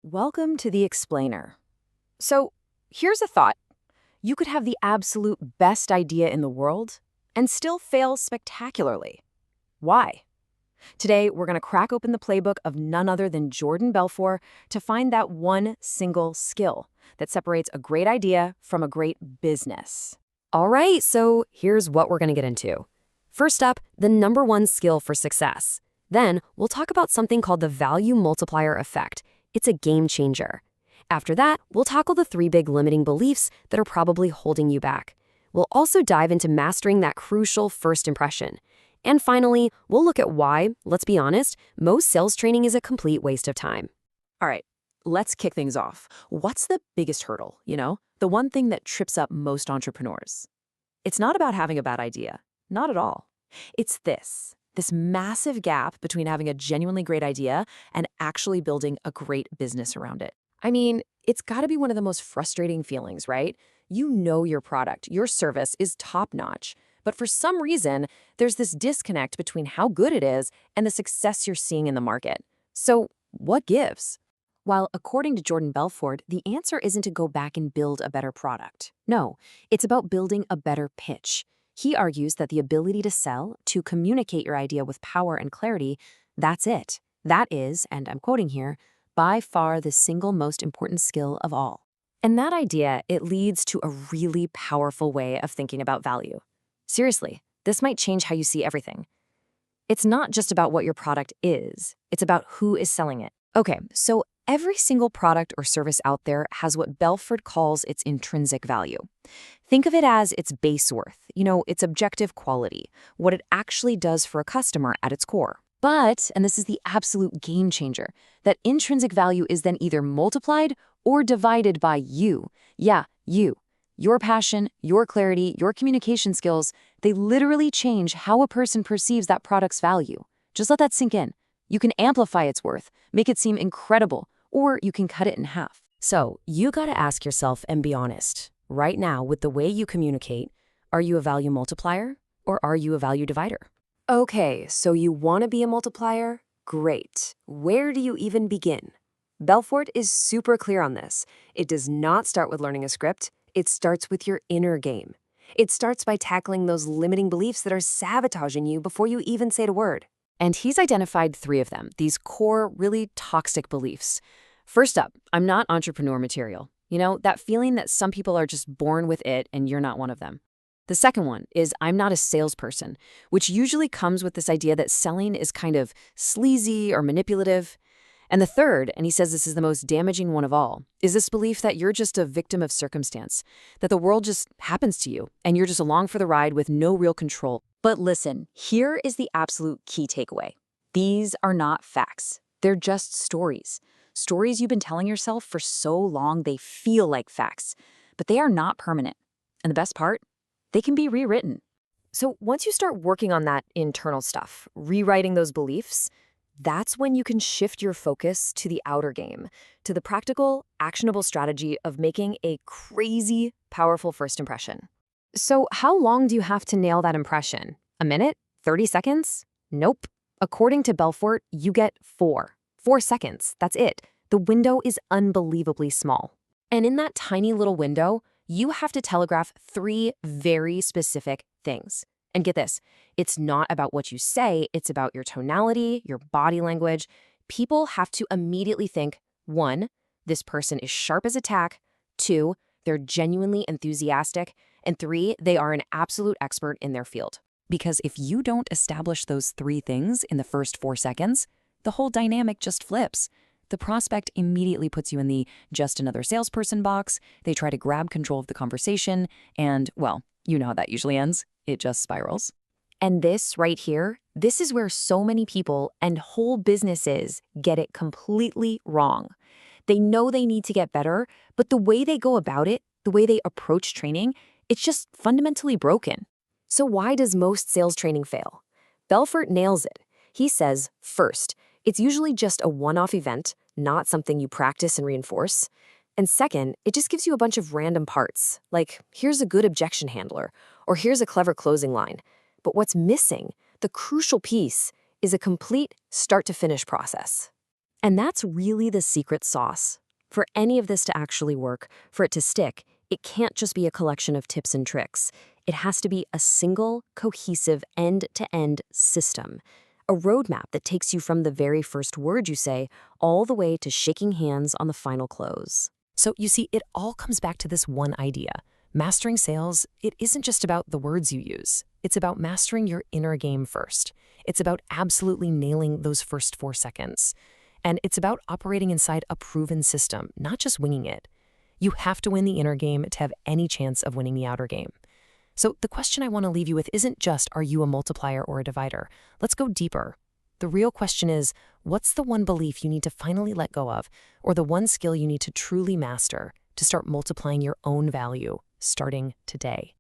Welcome to the Explainer. So, here's a thought. You could have the absolute best idea in the world and still fail spectacularly. Why? Today, we're going to crack open the playbook of none other than Jordan Belfort to find that one single skill that separates a great idea from a great business. All right, so here's what we're going to get into. First up, the number one skill for success. Then, we'll talk about something called the value multiplier effect. It's a game changer. After that, we'll tackle the 3 big limiting beliefs that are probably holding you back. We'll also dive into mastering that crucial first impression. And finally, we'll look at why, let's be honest, most sales training is a complete waste of time. All right, let's kick things off. What's the biggest hurdle, The one thing that trips up most entrepreneurs? It's not about having a bad idea. Not at all. It's this massive gap between having a genuinely great idea and actually building a great business around it. I mean, it's got to be one of the most frustrating feelings, right? You know your product, your service is top-notch, but for some reason, there's this disconnect between how good it is and the success you're seeing in the market. So, what gives? While, according to Jordan Belfort, the answer isn't to go back and build a better product. No, it's about building a better pitch. He argues that the ability to sell, to communicate your idea with power and clarity, that's it. That is, and I'm quoting here, by far the single most important skill of all. And that idea, it leads to a really powerful way of thinking about value. Seriously, this might change how you see everything. It's not just about what your product is, it's about who is selling it. Okay, so every single product or service out there has what Belfort calls its intrinsic value. Think of it as its base worth, its objective quality, what it actually does for a customer at its core. But, and this is the absolute game changer, that intrinsic value is then either multiplied or divided by you. Yeah, you. Your passion, your clarity, your communication skills, they literally change how a person perceives that product's value. Just let that sink in. You can amplify its worth, make it seem incredible, or you can cut it in half. So, you gotta ask yourself and be honest. Right now, with the way you communicate, are you a value multiplier or are you a value divider? Okay, so you want to be a multiplier? Great. Where do you even begin? Belfort is super clear on this. It does not start with learning a script. It starts with your inner game. It starts by tackling those limiting beliefs that are sabotaging you before you even say a word. And he's identified 3 of them, these core, really toxic beliefs. First up, I'm not entrepreneur material. That feeling that some people are just born with it and you're not one of them. The second one is I'm not a salesperson, which usually comes with this idea that selling is kind of sleazy or manipulative. And the third, and he says this is the most damaging one of all, is this belief that you're just a victim of circumstance, that the world just happens to you and you're just along for the ride with no real control. But listen, here is the absolute key takeaway. These are not facts. They're just stories. Stories you've been telling yourself for so long they feel like facts, but they are not permanent. And the best part? They can be rewritten. So once you start working on that internal stuff, rewriting those beliefs, that's when you can shift your focus to the outer game, to the practical, actionable strategy of making a crazy, powerful first impression. So how long do you have to nail that impression? A minute? 30 seconds? Nope. According to Belfort, you get 4. 4 seconds. That's it. The window is unbelievably small. And in that tiny little window, you have to telegraph 3 very specific things. And get this, it's not about what you say, it's about your tonality, your body language. People have to immediately think, 1, this person is sharp as a tack, 2, they're genuinely enthusiastic, and 3, they are an absolute expert in their field. Because if you don't establish those 3 things in the first 4 seconds, the whole dynamic just flips. The prospect immediately puts you in the just another salesperson box, they try to grab control of the conversation, and, well, you know how that usually ends. It just spirals. And this right here, this is where so many people and whole businesses get it completely wrong. They know they need to get better, but the way they go about it, the way they approach training, it's just fundamentally broken. So why does most sales training fail? Belfort nails it. He says, first, it's usually just a one-off event, not something you practice and reinforce. And second, it just gives you a bunch of random parts, like here's a good objection handler, or here's a clever closing line. But what's missing, the crucial piece, is a complete start-to-finish process. And that's really the secret sauce. For any of this to actually work, for it to stick, it can't just be a collection of tips and tricks. It has to be a single, cohesive, end-to-end system. A roadmap that takes you from the very first word you say all the way to shaking hands on the final close. So you see, it all comes back to this one idea. Mastering sales, it isn't just about the words you use. It's about mastering your inner game first. It's about absolutely nailing those first 4 seconds. And it's about operating inside a proven system, not just winging it. You have to win the inner game to have any chance of winning the outer game. So the question I want to leave you with isn't just, are you a multiplier or a divider? Let's go deeper. The real question is, what's the one belief you need to finally let go of, or the one skill you need to truly master to start multiplying your own value starting today?